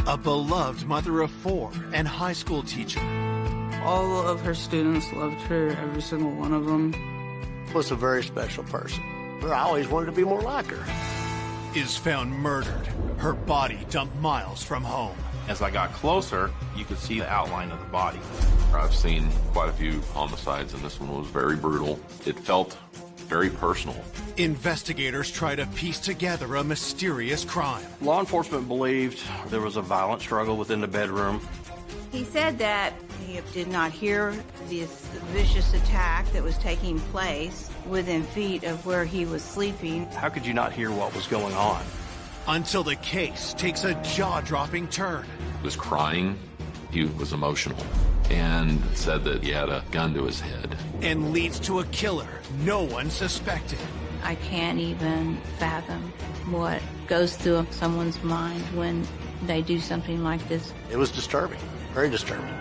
a beloved mother of 4 and high school teacher. All of her students loved her, every single one of them. Was a very special person. I always wanted to be more like her. Is found murdered, her body dumped miles from home. As I got closer, you could see the outline of the body. I've seen quite a few homicides, and this one was very brutal. It felt very personal. Investigators try to piece together a mysterious crime. Law enforcement believed there was a violent struggle within the bedroom. He said that he did not hear this vicious attack that was taking place within feet of where he was sleeping. How could you not hear what was going on? Until the case takes a jaw-dropping turn. He was crying. He was emotional and said that he had a gun to his head. And leads to a killer no one suspected. I can't even fathom what goes through someone's mind when they do something like this. It was disturbing, very disturbing.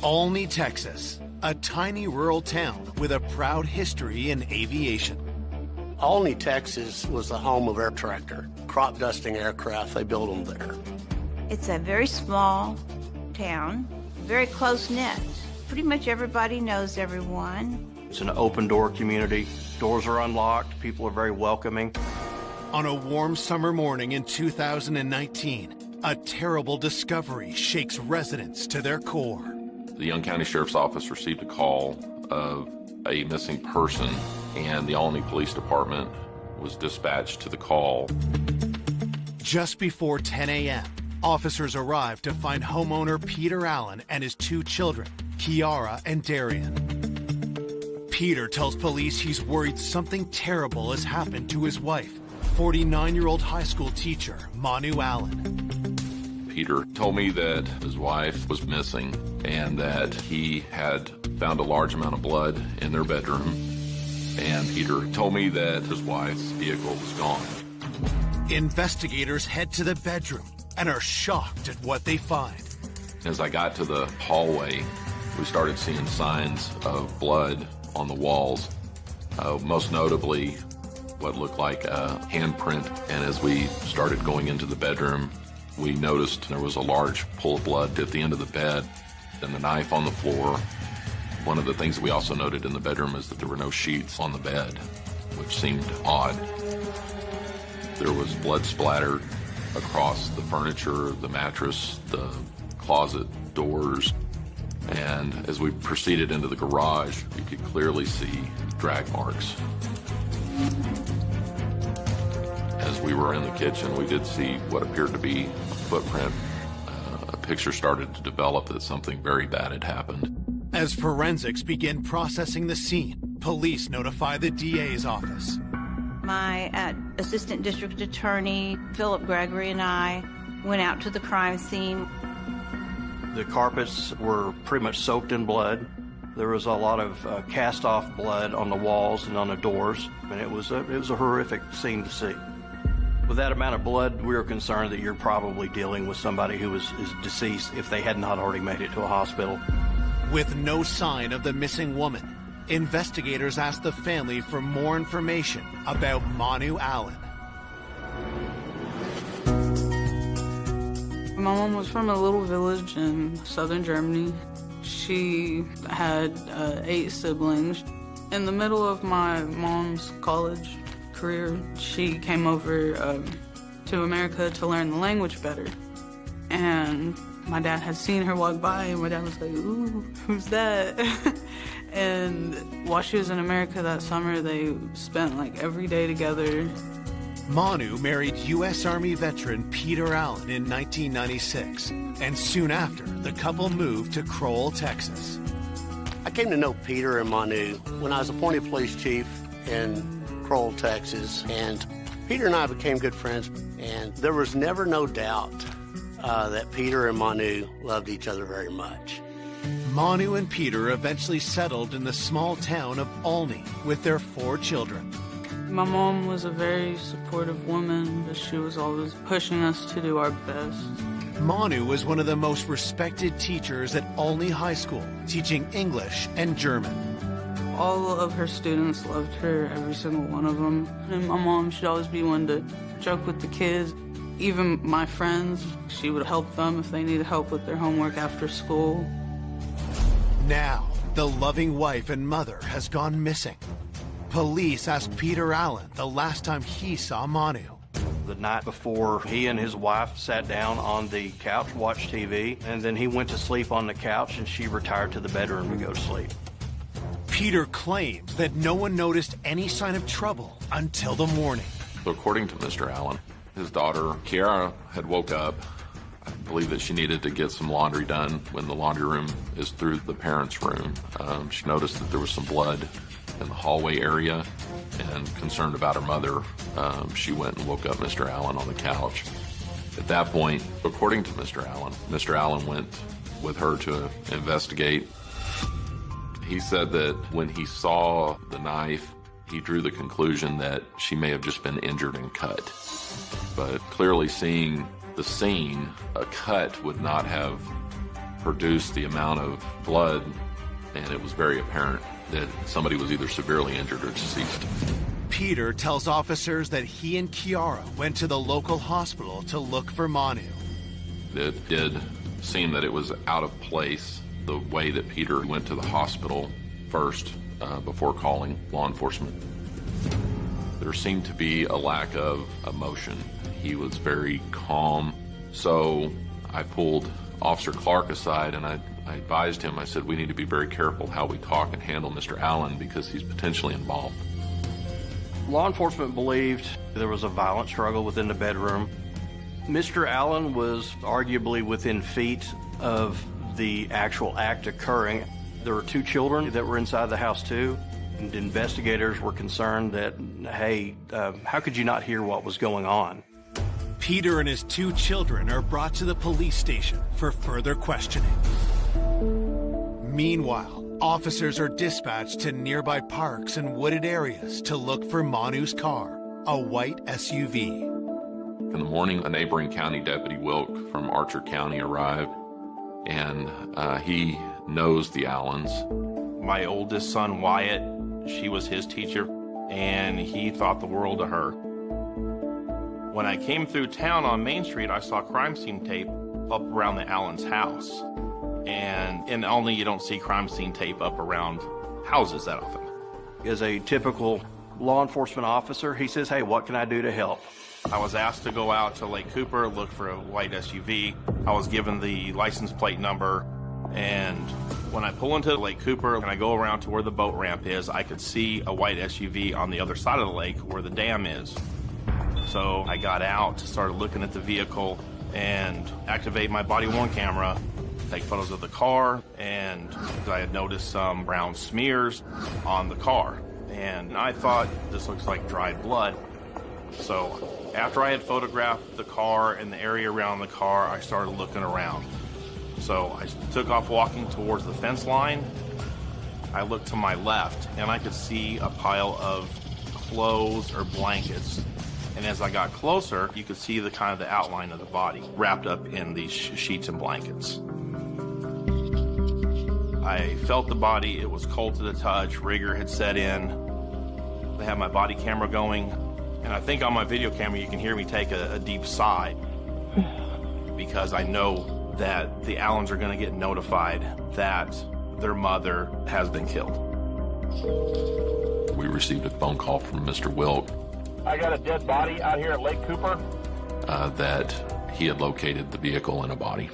Olney, Texas, a tiny rural town with a proud history in aviation. Olney, Texas was the home of Air Tractor, crop dusting aircraft. They built them there. It's a very small town, very close-knit. Pretty much everybody knows everyone. It's an open-door community. Doors are unlocked. People are very welcoming. On a warm summer morning in 2019, a terrible discovery shakes residents to their core. The Young County Sheriff's Office received a call of a missing person, and the Olney Police Department was dispatched to the call. Just before 10 a.m., officers arrived to find homeowner Peter Allen and his 2 children, Kiara and Darian. Peter tells police he's worried something terrible has happened to his wife, 49-year-old high school teacher Manu Allen. Peter told me that his wife was missing and that he had found a large amount of blood in their bedroom. And Peter told me that his wife's vehicle was gone. Investigators head to the bedroom and are shocked at what they find. As I got to the hallway, we started seeing signs of blood on the walls, most notably what looked like a handprint. And as we started going into the bedroom, we noticed there was a large pool of blood at the end of the bed and the knife on the floor. One of the things we also noted in the bedroom is that there were no sheets on the bed, which seemed odd. There was blood splattered across the furniture, the mattress, the closet doors. And as we proceeded into the garage, you could clearly see drag marks. As we were in the kitchen, we did see what appeared to be a footprint. A picture started to develop that something very bad had happened. As forensics begin processing the scene, police notify the DA's office. My assistant district attorney, Philip Gregory, and I went out to the crime scene. The carpets were pretty much soaked in blood. There was a lot of cast-off blood on the walls and on the doors, and it was a horrific scene to see. With that amount of blood, we were concerned that you're probably dealing with somebody who is deceased if they had not already made it to a hospital. With no sign of the missing woman, investigators asked the family for more information about Manu Allen. My mom was from a little village in southern Germany. She had 8 siblings. In the middle of my mom's college career, she came over to America to learn the language better. And my dad had seen her walk by, and my dad was like, "Ooh, who's that?" And while she was in America that summer, they spent like every day together. Manu married U.S. Army veteran Peter Allen in 1996, and soon after, the couple moved to Crowell, Texas. I came to know Peter and Manu when I was appointed police chief in Crowell, Texas, and Peter and I became good friends, and there was never no doubt that Peter and Manu loved each other very much. Manu and Peter eventually settled in the small town of Olney with their 4 children. My mom was a very supportive woman, but she was always pushing us to do our best. Manu was one of the most respected teachers at Olney High School, teaching English and German. All of her students loved her, every single one of them. And my mom, she'd always be one to joke with the kids. Even my friends, she would help them if they needed help with their homework after school. Now, the loving wife and mother has gone missing. Police asked Peter Allen the last time he saw Manu. The night before, he and his wife sat down on the couch, watched TV, and then he went to sleep on the couch and she retired to the bedroom to go to sleep. Peter claims that no one noticed any sign of trouble until the morning. So according to Mr. Allen, his daughter, Kiara, had woke up. I believe that she needed to get some laundry done. When the laundry room is through the parents' room, she noticed that there was some blood in the hallway area, and concerned about her mother, she went and woke up Mr. Allen on the couch. At that point, according to Mr. Allen went with her to investigate. He said that when he saw the knife, he drew the conclusion that she may have just been injured and cut. But clearly seeing the scene, a cut would not have produced the amount of blood, and it was very apparent that somebody was either severely injured or deceased. Peter tells officers that he and Kiara went to the local hospital to look for Manu. It did seem that it was out of place, the way that Peter went to the hospital first before calling law enforcement. There seemed to be a lack of emotion. He was very calm. So I pulled Officer Clark aside and I advised him, I said, we need to be very careful how we talk and handle Mr. Allen because he's potentially involved. Law enforcement believed there was a violent struggle within the bedroom. Mr. Allen was arguably within feet of the actual act occurring. There were 2 children that were inside the house too. And investigators were concerned that, hey, how could you not hear what was going on? Peter and his 2 children are brought to the police station for further questioning. Meanwhile, officers are dispatched to nearby parks and wooded areas to look for Manu's car, a white SUV. In the morning, a neighboring county deputy, Wilk, from Archer County arrived, and he knows the Allens. My oldest son, Wyatt, she was his teacher, and he thought the world of her. When I came through town on Main Street, I saw crime scene tape up around the Allens' house. And in Olney, you don't see crime scene tape up around houses that often. As a typical law enforcement officer, he says, hey, what can I do to help? I was asked to go out to Lake Cooper, look for a white SUV. I was given the license plate number, and when I pull into Lake Cooper and I go around to where the boat ramp is, I could see a white SUV on the other side of the lake where the dam is. So I got out, started looking at the vehicle, and activate my body-worn camera, take photos of the car, and I had noticed some brown smears on the car. And I thought, this looks like dried blood. So after I had photographed the car and the area around the car, I started looking around. So I took off walking towards the fence line. I looked to my left, and I could see a pile of clothes or blankets. And as I got closer, you could see the kind of the outline of the body wrapped up in these sheets and blankets. I felt the body. It was cold to the touch. Rigor had set in. I had my body camera going. And I think on my video camera, you can hear me take a deep sigh because I know that the Allens are going to get notified that their mother has been killed. We received a phone call from Mr. Wilk. I got a dead body out here at Lake Cooper. That he had located the vehicle and a body.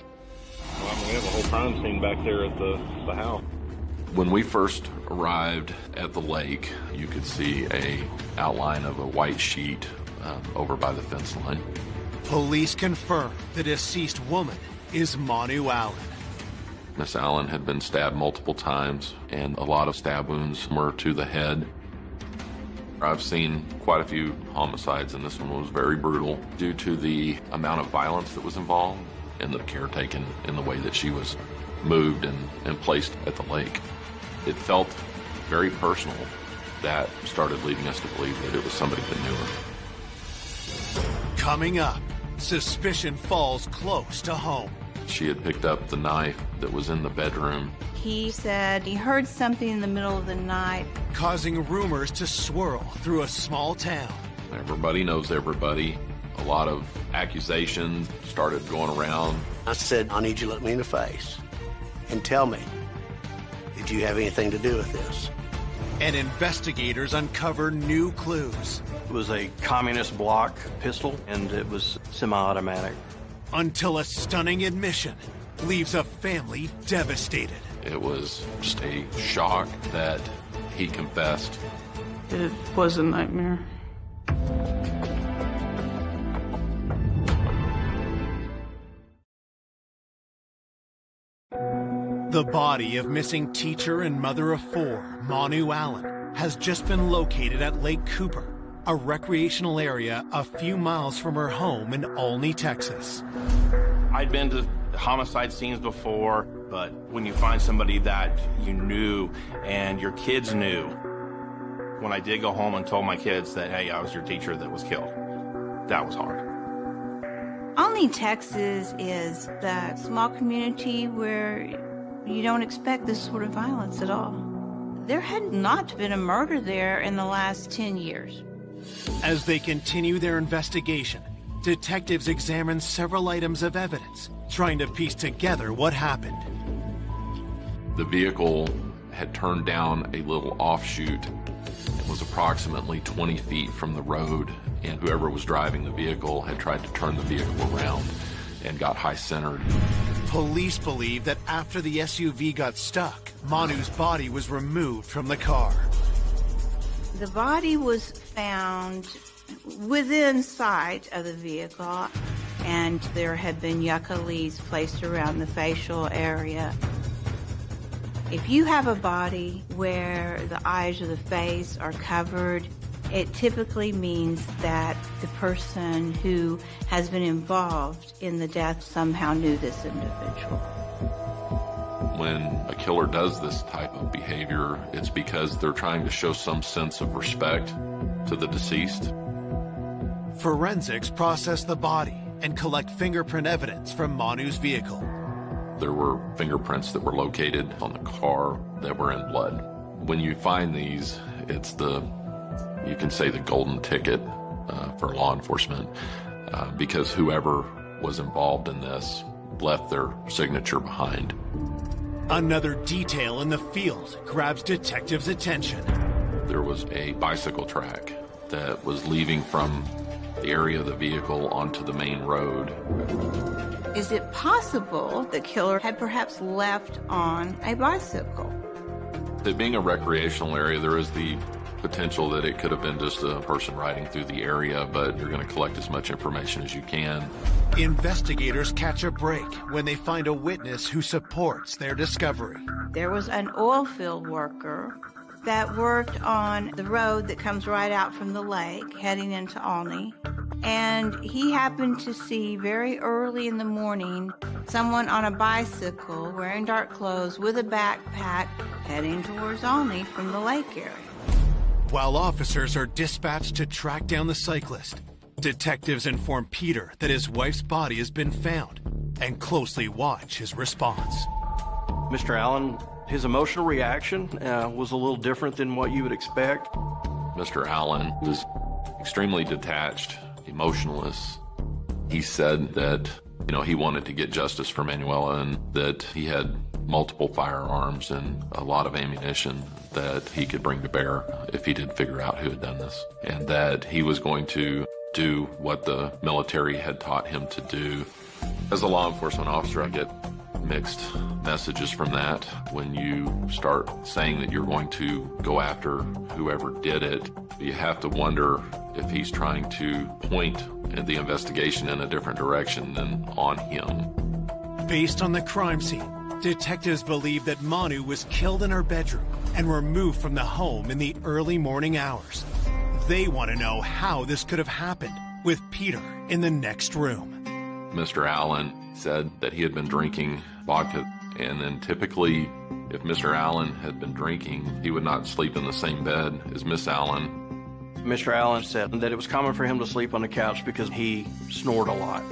Well, we have a whole crime scene back there at the house. When we first arrived at the lake, you could see a outline of a white sheet over by the fence line. Police confirm the deceased woman is Manu Allen. Miss Allen had been stabbed multiple times, and a lot of stab wounds were to the head. I've seen quite a few homicides, and this one was very brutal due to the amount of violence that was involved and the care taken in the way that she was moved and placed at the lake. It felt very personal. That started leading us to believe that it was somebody that knew her. Coming up, Suspicion falls close to home. She had picked up the knife that was in the bedroom. He said he heard something in the middle of the night. Causing rumors to swirl through a small town. Everybody knows everybody. A lot of accusations started going around. I said, I need you to look me in the face and tell me, did you have anything to do with this? And investigators uncover new clues. It was a communist block pistol, and it was semi-automatic. Until a stunning admission leaves a family devastated. It was just a shock that he confessed. It was a nightmare. The body of missing teacher and mother of four, Manu Allen, has just been located at Lake Cooper, a recreational area a few miles from her home in Olney, Texas. I'd been to homicide scenes before, but when you find somebody that you knew and your kids knew, when I did go home and told my kids that, hey, I was your teacher that was killed, that was hard. Olney, Texas is the small community where you don't expect this sort of violence at all. There had not been a murder there in the last 10 years. As they continue their investigation, detectives examine several items of evidence, trying to piece together what happened. The vehicle had turned down a little offshoot and was approximately 20 feet from the road, and whoever was driving the vehicle had tried to turn the vehicle around and got high-centered. Police believe that after the SUV got stuck, Manu's body was removed from the car. The body was found within sight of the vehicle, and there had been yucca leaves placed around the facial area. If you have a body where the eyes or the face are covered, it typically means that the person who has been involved in the death somehow knew this individual. When a killer does this type of behavior, it's because they're trying to show some sense of respect to the deceased. Forensics process the body and collect fingerprint evidence from Manu's vehicle. There were fingerprints that were located on the car that were in blood. When you find these, it's you can say the golden ticket for law enforcement, because whoever was involved in this left their signature behind. Another detail in the field grabs detectives' attention. There was a bicycle track that was leaving from the area of the vehicle onto the main road. Is it possible the killer had perhaps left on a bicycle? It being a recreational area, there is the potential that it could have been just a person riding through the area, but you're going to collect as much information as you can. Investigators catch a break when they find a witness who supports their discovery. There was an oil field worker that worked on the road that comes right out from the lake heading into Olney, and he happened to see very early in the morning someone on a bicycle wearing dark clothes with a backpack heading towards Olney from the lake area. While officers are dispatched to track down the cyclist, detectives inform Peter that his wife's body has been found and closely watch his response. Mr. Allen, his emotional reaction was a little different than what you would expect. Mr. Allen was extremely detached, emotionless. He said that, he wanted to get justice for Manuela and that he had multiple firearms and a lot of ammunition that he could bring to bear if he did figure out who had done this, and that he was going to do what the military had taught him to do. As a law enforcement officer, I get mixed messages from that. When you start saying that you're going to go after whoever did it, you have to wonder if he's trying to point the investigation in a different direction than on him. Based on the crime scene, detectives believe that Manu was killed in her bedroom and removed from the home in the early morning hours. They want to know how this could have happened with Peter in the next room. Mr. Allen said that he had been drinking vodka, and then typically if Mr. Allen had been drinking, he would not sleep in the same bed as Miss Allen. Mr. Allen said that it was common for him to sleep on the couch because he snored a lot.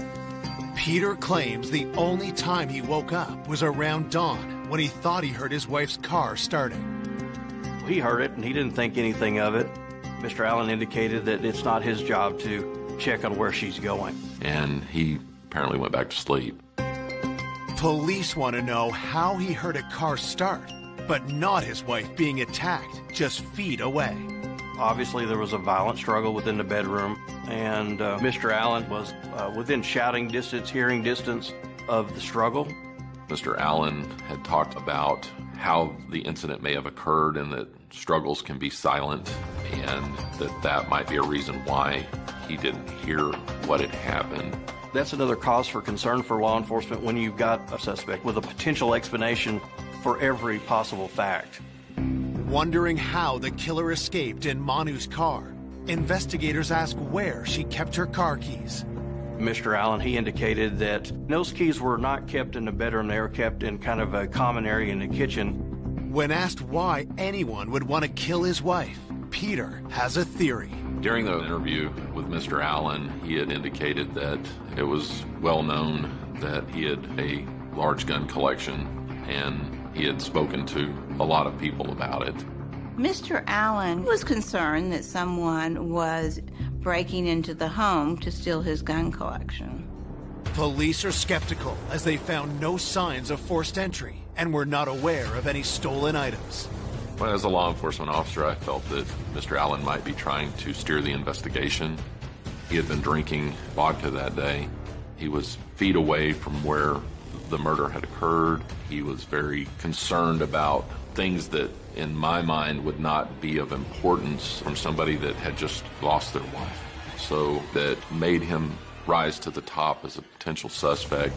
Peter claims the only time he woke up was around dawn when he thought he heard his wife's car starting. He heard it and he didn't think anything of it. Mr. Allen indicated that it's not his job to check on where she's going. And he apparently went back to sleep. Police want to know how he heard a car start, but not his wife being attacked just feet away. Obviously, there was a violent struggle within the bedroom, and Mr. Allen was within shouting distance, hearing distance of the struggle. Mr. Allen had talked about how the incident may have occurred and that struggles can be silent, and that might be a reason why he didn't hear what had happened. That's another cause for concern for law enforcement when you've got a suspect with a potential explanation for every possible fact. Wondering how the killer escaped in Manu's car, investigators ask where she kept her car keys. Mr. Allen, he indicated that those keys were not kept in the bedroom. They were kept in kind of a common area in the kitchen. When asked why anyone would want to kill his wife, Peter has a theory. During the interview with Mr. Allen, he had indicated that it was well known that he had a large gun collection, and he had spoken to a lot of people about it. Mr. Allen was concerned that someone was breaking into the home to steal his gun collection. Police are skeptical as they found no signs of forced entry and were not aware of any stolen items. Well, as a law enforcement officer, I felt that Mr. Allen might be trying to steer the investigation. He had been drinking vodka that day. He was feet away from where the murder had occurred. He was very concerned about things that, in my mind, would not be of importance from somebody that had just lost their wife. So that made him rise to the top as a potential suspect.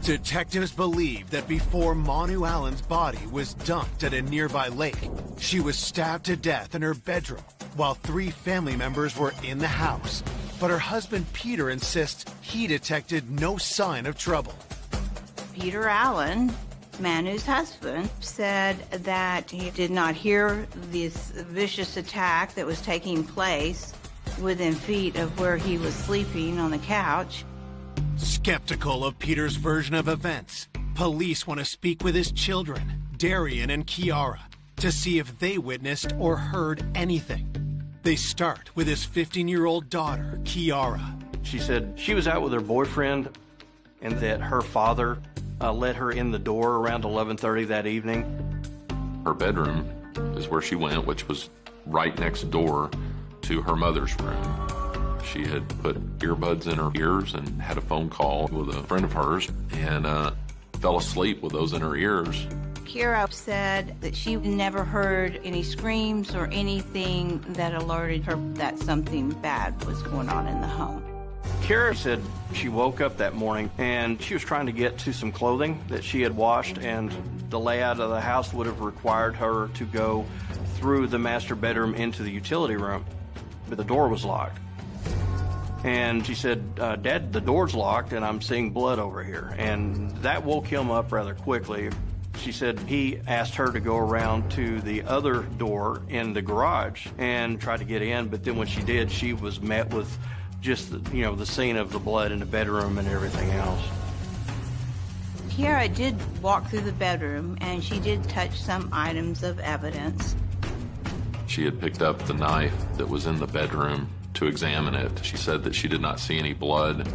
Detectives believe that before Manu Allen's body was dumped at a nearby lake, she was stabbed to death in her bedroom while 3 family members were in the house. But her husband Peter insists he detected no sign of trouble. Peter Allen, Manu's husband, said that he did not hear this vicious attack that was taking place within feet of where he was sleeping on the couch. Skeptical of Peter's version of events, police want to speak with his children, Darian and Kiara, to see if they witnessed or heard anything. They start with his 15-year-old daughter, Kiara. She said she was out with her boyfriend and that her father let her in the door around 11:30 that evening. Her bedroom is where she went, which was right next door to her mother's room. She had put earbuds in her ears and had a phone call with a friend of hers and fell asleep with those in her ears. Kiara said that she never heard any screams or anything that alerted her that something bad was going on in the home. Kiara said she woke up that morning and she was trying to get to some clothing that she had washed, and the layout of the house would have required her to go through the master bedroom into the utility room, but the door was locked. And she said, Dad, the door's locked and I'm seeing blood over here. And that woke him up rather quickly. She said he asked her to go around to the other door in the garage and try to get in, but then when she did, she was met with just the scene of the blood in the bedroom and everything else. Kiara did walk through the bedroom and she did touch some items of evidence. She had picked up the knife that was in the bedroom to examine it. She said that she did not see any blood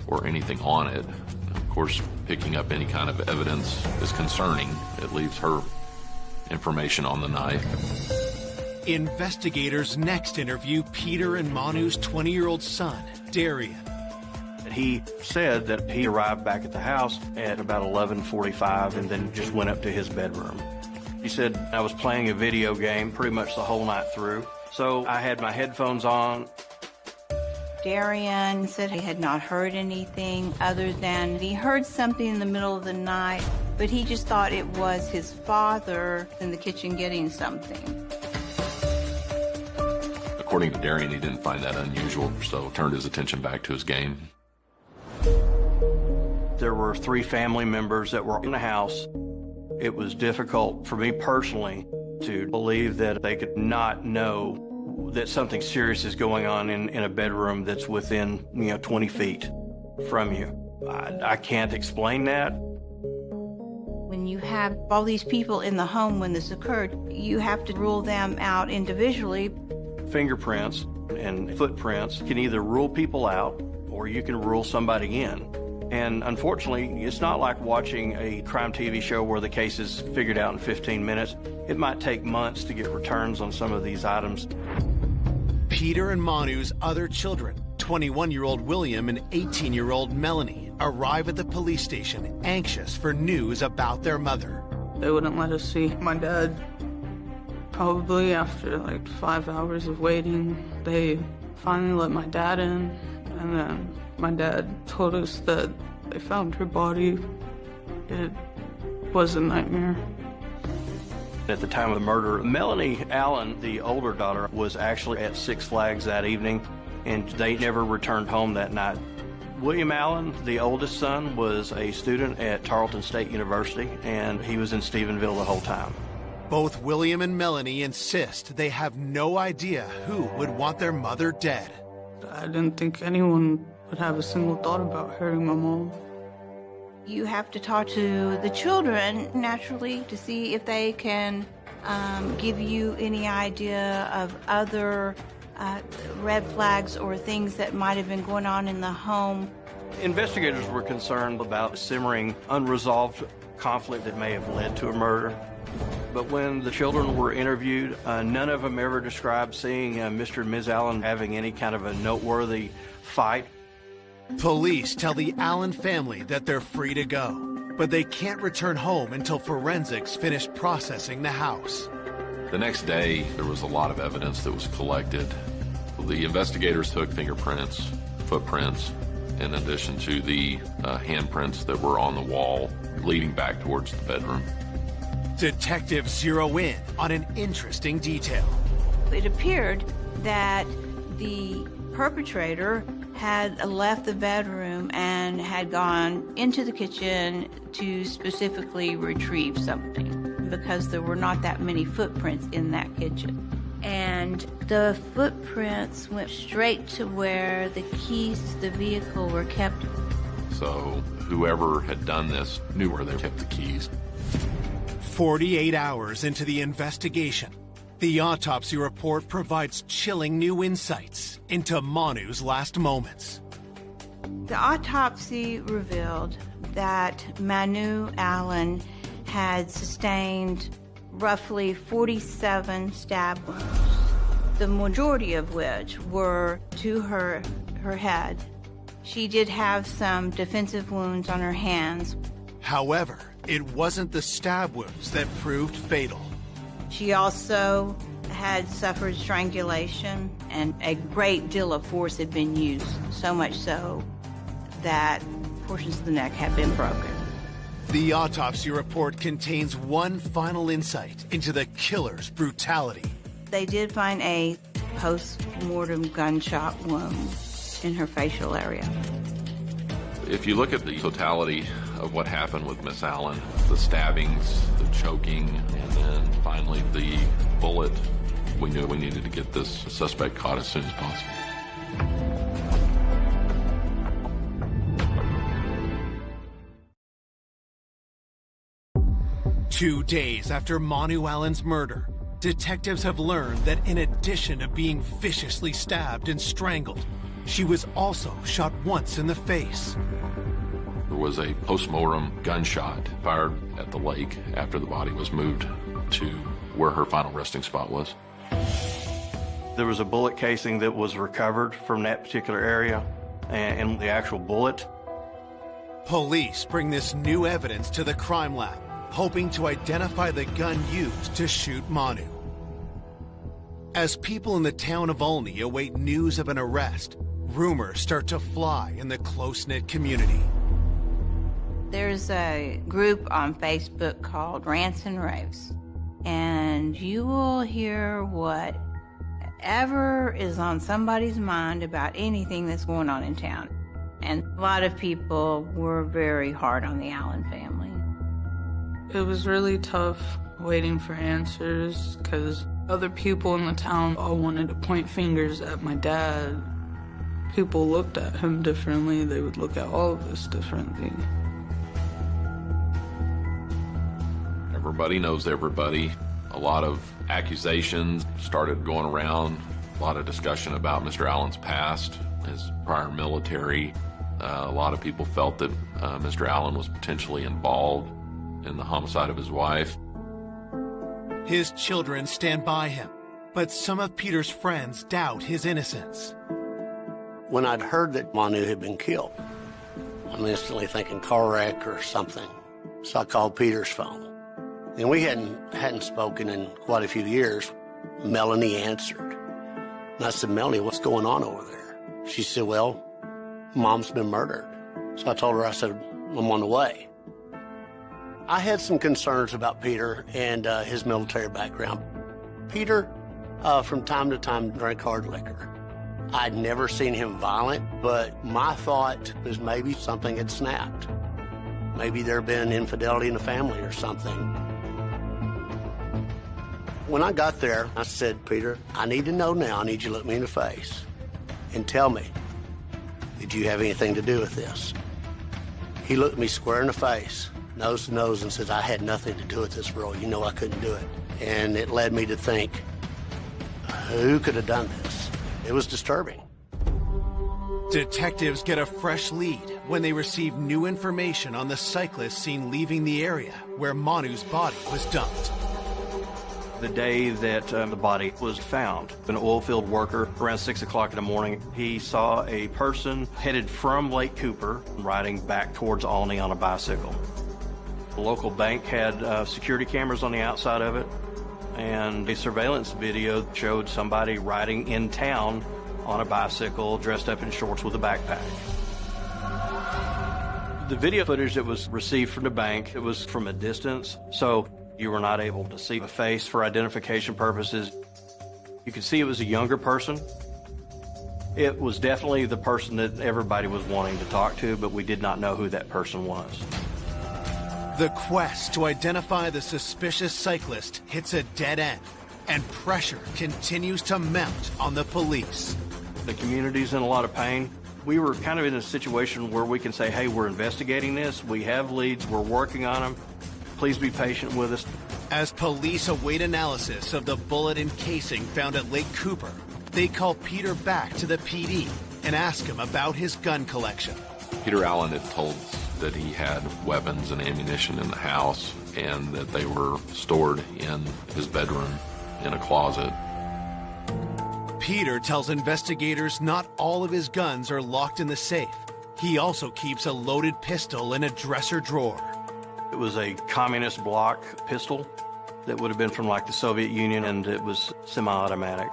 or anything on it. Of course, picking up any kind of evidence is concerning. It leaves her information on the knife. Investigators next interview Peter and Manu's 20-year-old son, Darian. He said that he arrived back at the house at about 11:45 and then just went up to his bedroom. He said, I was playing a video game pretty much the whole night through. So I had my headphones on. Darian said he had not heard anything other than he heard something in the middle of the night, but he just thought it was his father in the kitchen getting something. According to Darian, he didn't find that unusual, so turned his attention back to his game. There were 3 family members that were in the house. It was difficult for me personally to believe that they could not know that something serious is going on in a bedroom that's within 20 feet from you. I can't explain that. When you have all these people in the home when this occurred, you have to rule them out individually. Fingerprints and footprints can either rule people out or you can rule somebody in. And unfortunately, it's not like watching a crime TV show where the case is figured out in 15 minutes. It might take months to get returns on some of these items. Peter and Manu's other children, 21-year-old William and 18-year-old Melanie, arrive at the police station anxious for news about their mother. They wouldn't let us see my dad. Probably after like 5 hours of waiting, they finally let my dad in, and then my dad told us that they found her body. It was a nightmare. At the time of the murder, Melanie Allen, the older daughter, was actually at Six Flags that evening, and they never returned home that night. William Allen, the oldest son, was a student at Tarleton State University, and he was in Stephenville the whole time. Both William and Melanie insist they have no idea who would want their mother dead. I didn't think anyone would have a single thought about hurting my mom. You have to talk to the children naturally to see if they can give you any idea of other red flags or things that might have been going on in the home. Investigators were concerned about simmering unresolved conflict that may have led to a murder. But when the children were interviewed, none of them ever described seeing Mr. and Ms. Allen having any kind of a noteworthy fight. Police tell the Allen family that they're free to go, but they can't return home until forensics finish processing the house. The next day, there was a lot of evidence that was collected. The investigators took fingerprints, footprints, in addition to the handprints that were on the wall leading back towards the bedroom. Detectives zero in on an interesting detail. It appeared that the perpetrator had left the bedroom and had gone into the kitchen to specifically retrieve something because there were not that many footprints in that kitchen. And the footprints went straight to where the keys to the vehicle were kept. So whoever had done this knew where they kept the keys. 48 hours into the investigation, the autopsy report provides chilling new insights into Manu's last moments. The autopsy revealed that Manu Allen had sustained roughly 47 stab wounds, the majority of which were to her head. She did have some defensive wounds on her hands. However, it wasn't the stab wounds that proved fatal. She also had suffered strangulation, and a great deal of force had been used, so much so that portions of the neck had been broken. The autopsy report contains one final insight into the killer's brutality. They did find a post-mortem gunshot wound in her facial area. If you look at the totality of what happened with Miss Allen, the stabbings, the choking, and then finally the bullet, we knew we needed to get this suspect caught as soon as possible. 2 days after Manu Allen's murder, detectives have learned that in addition to being viciously stabbed and strangled, she was also shot once in the face. There was a post-mortem gunshot fired at the lake after the body was moved to where her final resting spot was. There was a bullet casing that was recovered from that particular area, and the actual bullet. Police bring this new evidence to the crime lab, hoping to identify the gun used to shoot Manu. As people in the town of Olney await news of an arrest, rumors start to fly in the close-knit community. There's a group on Facebook called Rants and Raves, and you will hear whatever is on somebody's mind about anything that's going on in town. And A lot of people were very hard on the Allen family. It was really tough waiting for answers because other people in the town all wanted to point fingers at my dad. People looked at him differently. They would look at all of us differently. Everybody knows everybody. A lot of accusations started going around. A lot of discussion about Mr. Allen's past, his prior military. A lot of people felt that Mr. Allen was potentially involved in the homicide of his wife. His children stand by him, but some of Peter's friends doubt his innocence. When I'd heard that Manu had been killed, I'm instantly thinking car wreck or something. So I called Peter's phone. And we hadn't spoken in quite a few years. Melanie answered. And I said, Melanie, what's going on over there? She said, well, Mom's been murdered. So I told her, I said, I'm on the way. I had some concerns about Peter and his military background. Peter, from time to time, drank hard liquor. I'd never seen him violent, but my thought was maybe something had snapped. Maybe there had been infidelity in the family or something. When I got there, I said, Peter, I need to know now. I need you to look me in the face and tell me, did you have anything to do with this? He looked me square in the face, nose to nose, and says, I had nothing to do with this, bro. You know I couldn't do it. And it led me to think, who could have done this? It was disturbing. Detectives get a fresh lead when they receive new information on the cyclist seen leaving the area where Manu's body was dumped. The day that the body was found, an oil field worker, around 6 o'clock in the morning, he saw a person headed from Lake Cooper riding back towards Olney on a bicycle. The local bank had security cameras on the outside of it, and a surveillance video showed somebody riding in town on a bicycle dressed up in shorts with a backpack. The video footage that was received from the bank, it was from a distance, so you were not able to see the face for identification purposes. You could see it was a younger person. It was definitely the person that everybody was wanting to talk to, but we did not know who that person was. The quest to identify the suspicious cyclist hits a dead end, and pressure continues to mount on the police. The community's in a lot of pain. We were kind of in a situation where we can say, hey, we're investigating this, we have leads, we're working on them. Please be patient with us. As police await analysis of the bullet and casing found at Lake Cooper, they call Peter back to the PD and ask him about his gun collection. Peter Allen had told us that he had weapons and ammunition in the house and that they were stored in his bedroom in a closet. Peter tells investigators not all of his guns are locked in the safe. He also keeps a loaded pistol in a dresser drawer. It was a communist block pistol that would have been from like the Soviet Union, and it was semi-automatic.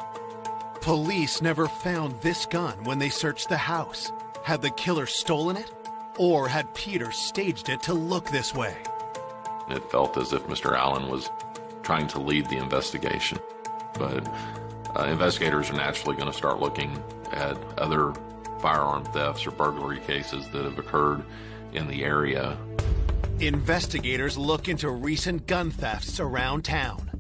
Police never found this gun when they searched the house. Had the killer stolen it? Or had Peter staged it to look this way? It felt as if Mr. Allen was trying to lead the investigation. But investigators are naturally going to start looking at other firearm thefts or burglary cases that have occurred in the area. Investigators look into recent gun thefts around town.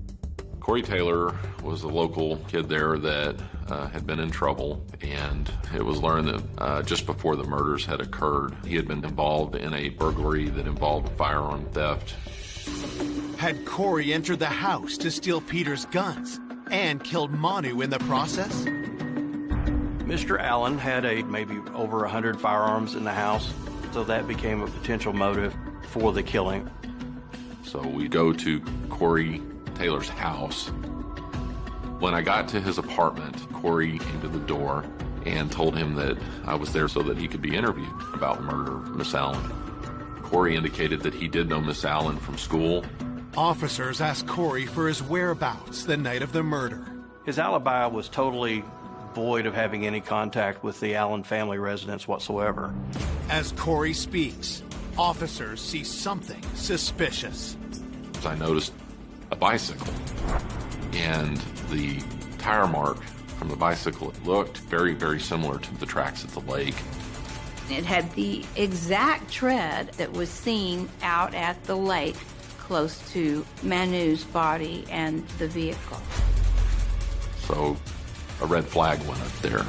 Corey Taylor was a local kid there that had been in trouble, and it was learned that just before the murders had occurred, he had been involved in a burglary that involved firearm theft. Had Corey entered the house to steal Peter's guns and killed Manu in the process? Mr. Allen had maybe over 100 firearms in the house, so that became a potential motive for the killing. So we go to Corey Taylor's house. When I got to his apartment, Corey came to the door and told him that I was there so that he could be interviewed about the murder of Miss Allen. Corey indicated that he did know Miss Allen from school. Officers asked Corey for his whereabouts the night of the murder. His alibi was totally void of having any contact with the Allen family residence whatsoever. As Corey speaks, officers see something suspicious. I noticed a bicycle, and the tire mark from the bicycle looked very, very similar to the tracks at the lake. It had the exact tread that was seen out at the lake close to Manu's body and the vehicle. So a red flag went up there.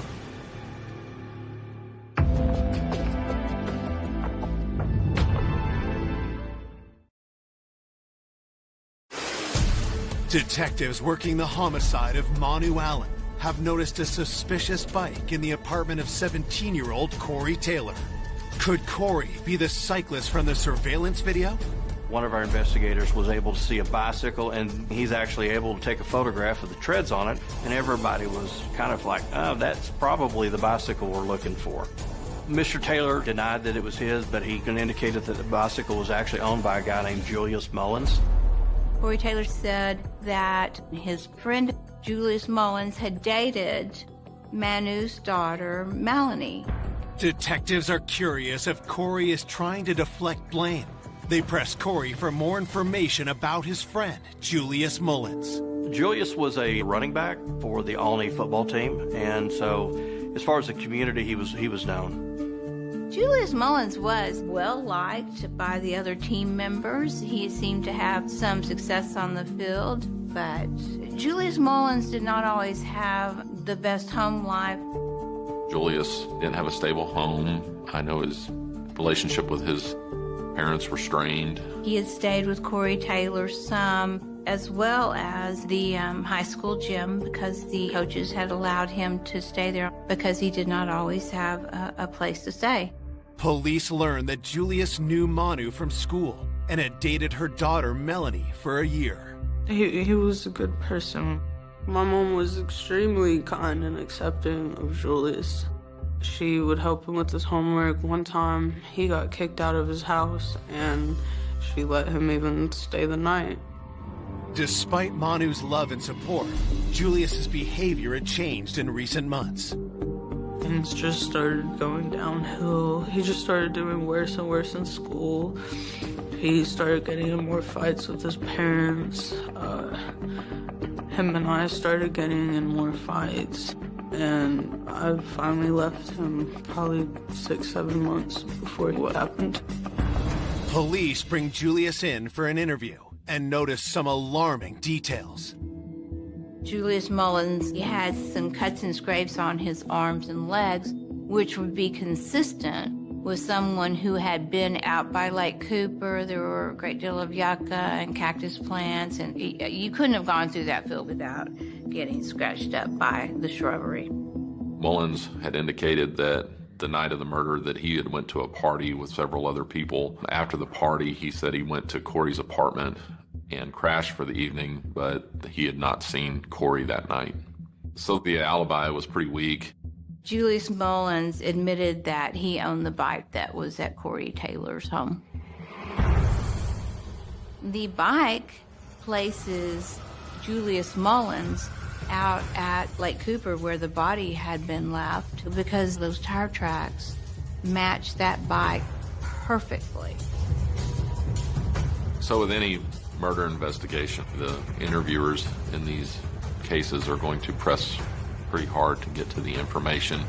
Detectives working the homicide of Manu Allen have noticed a suspicious bike in the apartment of 17-year-old Corey Taylor. Could Corey be the cyclist from the surveillance video? One of our investigators was able to see a bicycle, and he's actually able to take a photograph of the treads on it, and everybody was kind of like, oh, that's probably the bicycle we're looking for. Mr. Taylor denied that it was his, but he indicated that the bicycle was actually owned by a guy named Julius Mullins. Corey Taylor said that his friend Julius Mullins had dated Manu's daughter, Melanie. Detectives are curious if Corey is trying to deflect blame. They press Corey for more information about his friend, Julius Mullins. Julius was a running back for the Alny football team, and so as far as the community, he was known. Julius Mullins was well-liked by the other team members. He seemed to have some success on the field, but Julius Mullins did not always have the best home life. Julius didn't have a stable home. I know his relationship with his parents were strained. He had stayed with Corey Taylor some, as well as the high school gym, because the coaches had allowed him to stay there because he did not always have a place to stay. Police learned that Julius knew Manu from school and had dated her daughter, Melanie, for a year. He was a good person. My mom was extremely kind and accepting of Julius. She would help him with his homework. One time, he got kicked out of his house, and she let him even stay the night. Despite Manu's love and support, Julius's behavior had changed in recent months. Things just started going downhill. He just started doing worse and worse in school. He started getting in more fights with his parents. Him and I started getting in more fights. And I finally left him probably 6-7 months before what happened. Police bring Julius in for an interview and notice some alarming details. Julius Mullins had some cuts and scrapes on his arms and legs, which would be consistent with someone who had been out by Lake Cooper. There were a great deal of yucca and cactus plants, and you couldn't have gone through that field without getting scratched up by the shrubbery. Mullins had indicated that the night of the murder that he had went to a party with several other people. After the party, he said he went to Corey's apartment and crashed for the evening, but he had not seen Corey that night. So the alibi was pretty weak. Julius Mullins admitted that he owned the bike that was at Corey Taylor's home. The bike places Julius Mullins out at Lake Cooper where the body had been left because those tire tracks matched that bike perfectly. So with any murder investigation, the interviewers in these cases are going to press pretty hard to get to the information.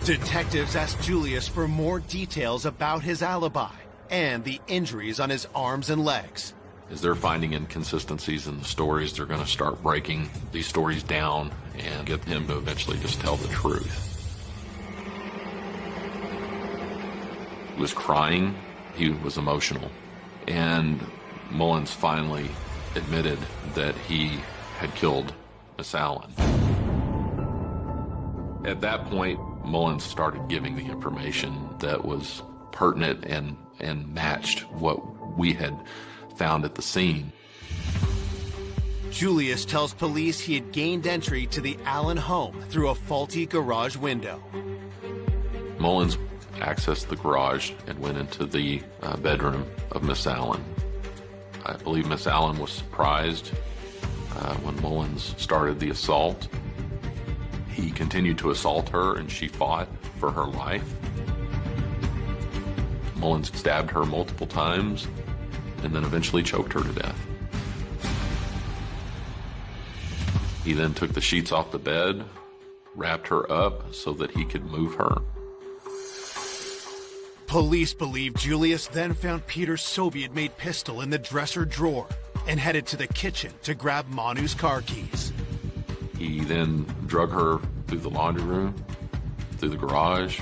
Detectives asked Julius for more details about his alibi and the injuries on his arms and legs. As they're finding inconsistencies in the stories, they're going to start breaking these stories down and get him to eventually just tell the truth. He was crying. He was emotional. And Mullins finally admitted that he had killed Miss Allen. At that point, Mullins started giving the information that was pertinent and matched what we had found at the scene. Julius tells police he had gained entry to the Allen home through a faulty garage window. Mullins accessed the garage and went into the bedroom of Miss Allen. I believe Miss Allen was surprised when Mullins started the assault. He continued to assault her, and she fought for her life. Mullins stabbed her multiple times and then eventually choked her to death. He then took the sheets off the bed, wrapped her up so that he could move her. Police believe Julius then found Peter's Soviet-made pistol in the dresser drawer and headed to the kitchen to grab Manu's car keys. He then drug her through the laundry room, through the garage,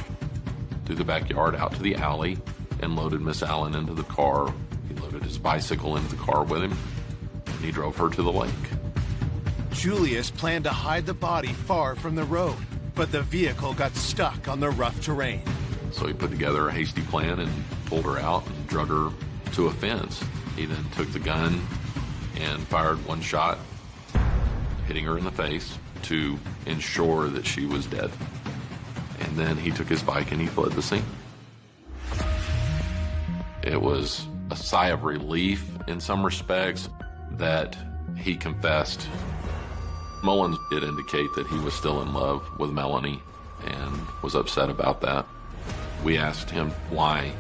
through the backyard, out to the alley, and loaded Miss Allen into the car. He loaded his bicycle into the car with him, and he drove her to the lake. Julius planned to hide the body far from the road, but the vehicle got stuck on the rough terrain. So he put together a hasty plan and pulled her out and drug her to a fence. He then took the gun and fired one shot, hitting her in the face to ensure that she was dead. And then he took his bike and he fled the scene. It was a sigh of relief in some respects that he confessed. Mullins did indicate that he was still in love with Melanie and was upset about that. We asked him why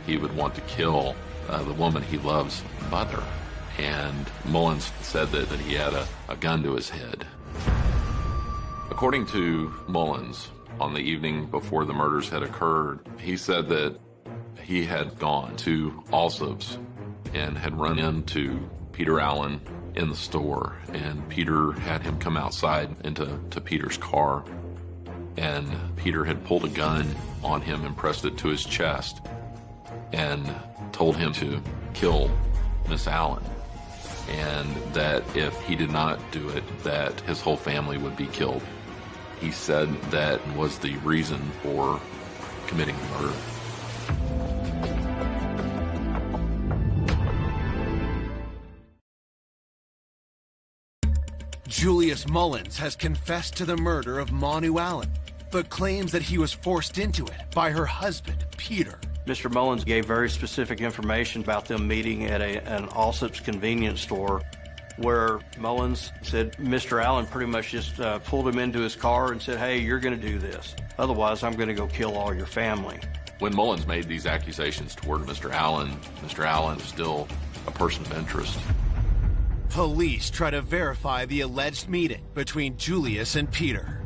he would want to kill the woman he loves' mother, and Mullins said that he had a gun to his head. According to Mullins, on the evening before the murders had occurred, he said that he had gone to Allsup's and had run into Peter Allen in the store, and Peter had him come outside into Peter's car, and Peter had pulled a gun on him and pressed it to his chest and told him to kill Miss Allen, and that if he did not do it, that his whole family would be killed. He said that was the reason for committing the murder. Julius Mullins has confessed to the murder of Manu Allen, but claims that he was forced into it by her husband, Peter. Mr. Mullins gave very specific information about them meeting at an Allsup's convenience store, where Mullins said Mr. Allen pretty much just pulled him into his car and said, "Hey, you're going to do this. Otherwise, I'm going to go kill all your family." When Mullins made these accusations toward Mr. Allen was still a person of interest. Police try to verify the alleged meeting between Julius and Peter.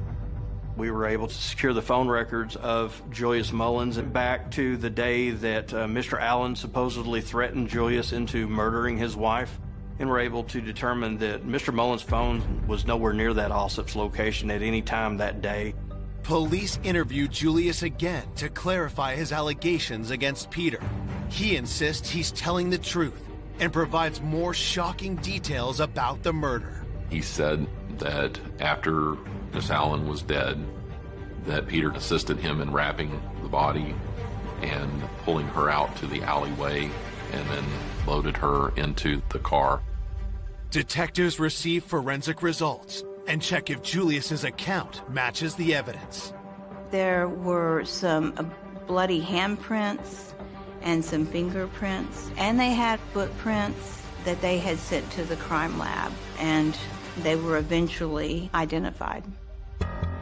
We were able to secure the phone records of Julius Mullins back to the day that Mr. Allen supposedly threatened Julius into murdering his wife, and were able to determine that Mr. Mullins' phone was nowhere near that Allsup's location at any time that day. Police interview Julius again to clarify his allegations against Peter. He insists he's telling the truth and provides more shocking details about the murder. He said that after Miss Allen was dead, that Peter assisted him in wrapping the body and pulling her out to the alleyway and then loaded her into the car. Detectives receive forensic results and check if Julius's account matches the evidence. There were some bloody handprints and some fingerprints, and they had footprints that they had sent to the crime lab, and they were eventually identified.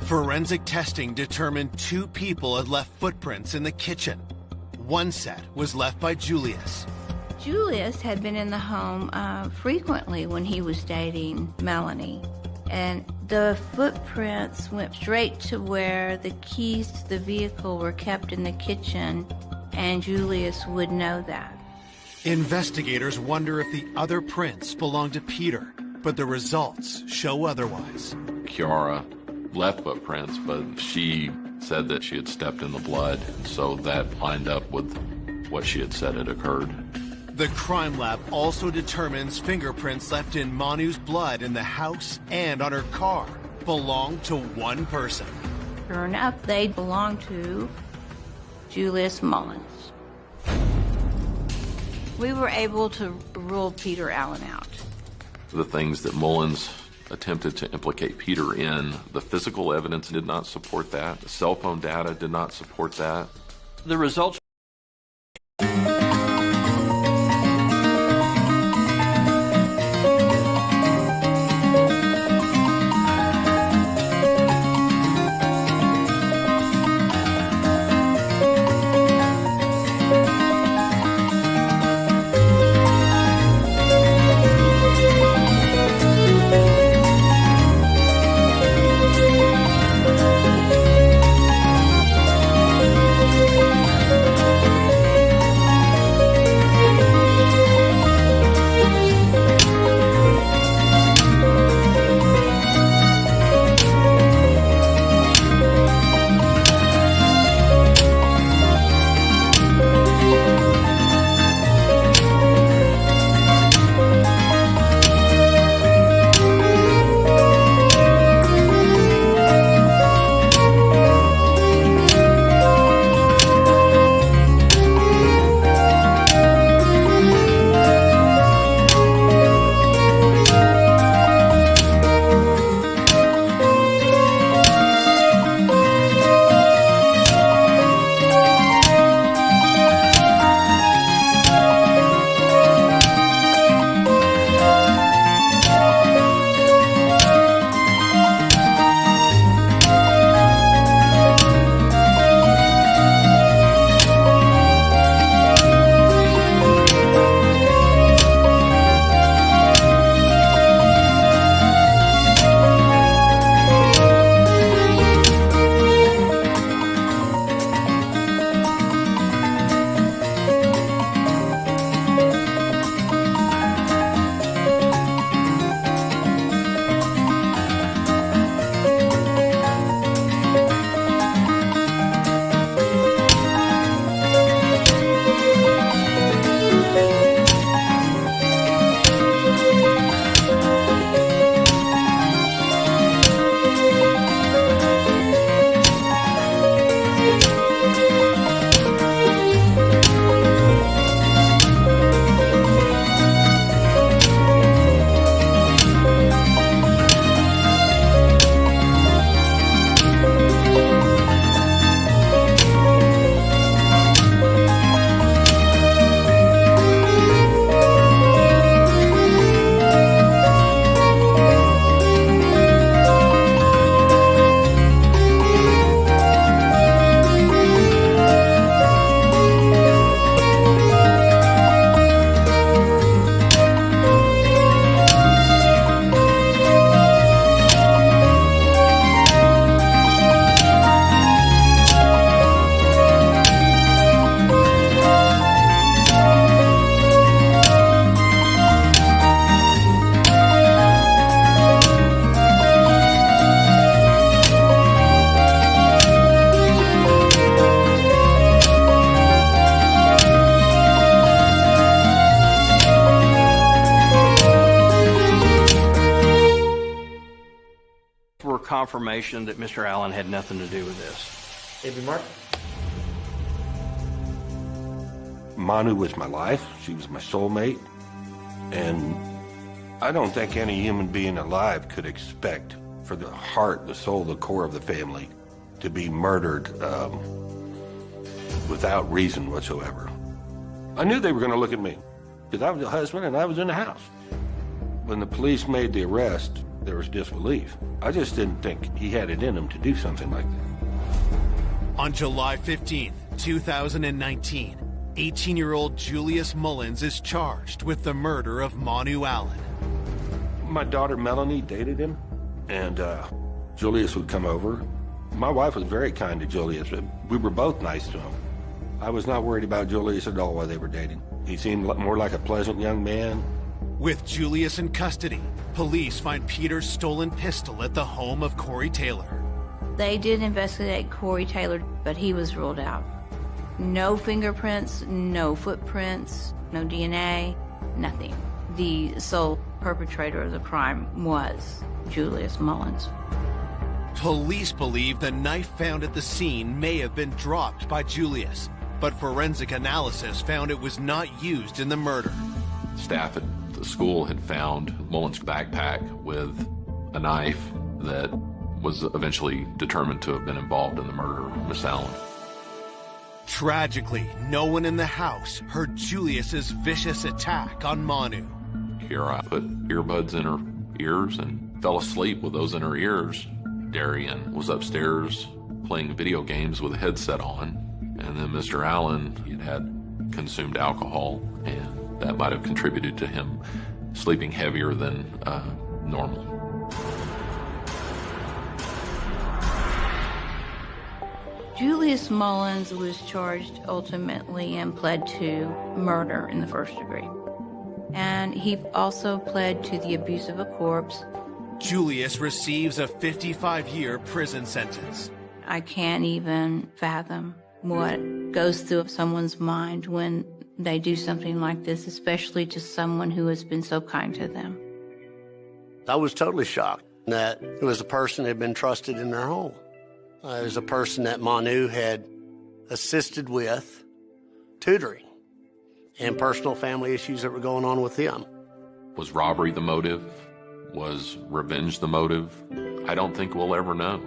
Forensic testing determined 2 people had left footprints in the kitchen. One set was left by Julius. Julius had been in the home frequently when he was dating Melanie, and the footprints went straight to where the keys to the vehicle were kept in the kitchen, and Julius would know that. Investigators wonder if the other prints belong to Peter, but the results show otherwise. Kiara left footprints, but she said that she had stepped in the blood, so that lined up with what she had said had occurred. The crime lab also determines fingerprints left in Manu's blood in the house and on her car belong to one person. Sure enough, they belong to Julius Mullins. We were able to rule Peter Allen out. The things that Mullins attempted to implicate Peter in, the physical evidence did not support that. The cell phone data did not support that. The results were confirmation that Mr. Allen had nothing to do with this. AB Mark? Manu was my life. She was my soulmate. And I don't think any human being alive could expect for the heart, the soul, the core of the family to be murdered without reason whatsoever. I knew they were going to look at me because I was the husband and I was in the house. When the police made the arrest, there was disbelief. I just didn't think he had it in him to do something like that. On July 15th, 2019, 18-year-old Julius Mullins is charged with the murder of Manu Allen. My daughter Melanie dated him, and Julius would come over. My wife was very kind to Julius, but we were both nice to him. I was not worried about Julius at all while they were dating. He seemed more like a pleasant young man. With Julius in custody, police find Peter's stolen pistol at the home of Corey Taylor. They did investigate Corey Taylor, but he was ruled out. No fingerprints, no footprints, no DNA, nothing. The sole perpetrator of the crime was Julius Mullins. Police believe the knife found at the scene may have been dropped by Julius, but forensic analysis found it was not used in the murder. Staff at the school had found Mullins' backpack with a knife that was eventually determined to have been involved in the murder of Miss Allen. Tragically, no one in the house heard Julius's vicious attack on Manu. Here I put earbuds in her ears and fell asleep with those in her ears. Darian was upstairs playing video games with a headset on, and then Mr. Allen had consumed alcohol, and that might have contributed to him sleeping heavier than normal. Julius Mullins was charged ultimately and pled to murder in the first degree. And he also pled to the abuse of a corpse. Julius receives a 55-year prison sentence. I can't even fathom what goes through someone's mind when they do something like this, especially to someone who has been so kind to them. I was totally shocked that it was a person that had been trusted in their home. It was a person that Manu had assisted with tutoring and personal family issues that were going on with him. Was robbery the motive? Was revenge the motive? I don't think we'll ever know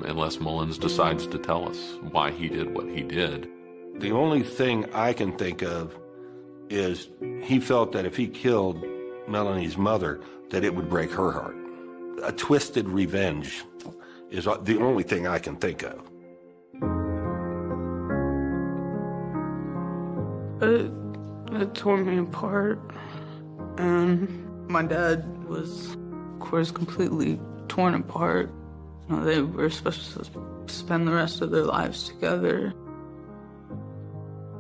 unless Mullins decides to tell us why he did what he did. The only thing I can think of is he felt that if he killed Melanie's mother, that it would break her heart. A twisted revenge is the only thing I can think of. It tore me apart, and my dad was, of course, completely torn apart. You know, they were supposed to spend the rest of their lives together.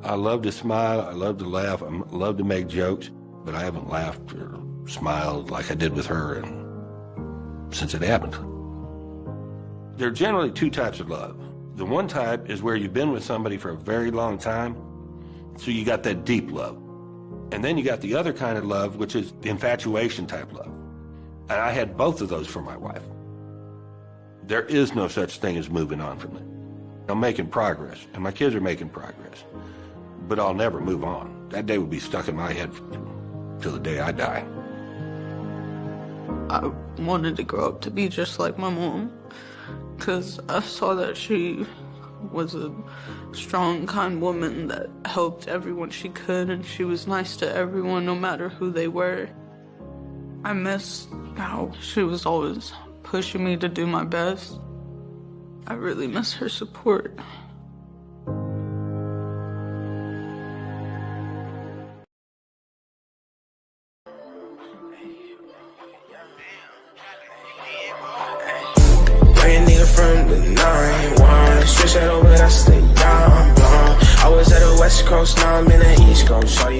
I love to smile, I love to laugh, I love to make jokes, but I haven't laughed or smiled like I did with her since it happened. There are generally two types of love. The one type is where you've been with somebody for a very long time, so you got that deep love. And then you got the other kind of love, which is the infatuation type love. And I had both of those for my wife. There is no such thing as moving on from it. I'm making progress, and my kids are making progress, but I'll never move on. That day would be stuck in my head till the day I die. I wanted to grow up to be just like my mom, because I saw that she was a strong, kind woman that helped everyone she could, and she was nice to everyone, no matter who they were. I miss how she was always pushing me to do my best. I really miss her support. From the 9-1, switch that over, that's the young blonde. I was at the West Coast, now I'm in the East Coast. Shawty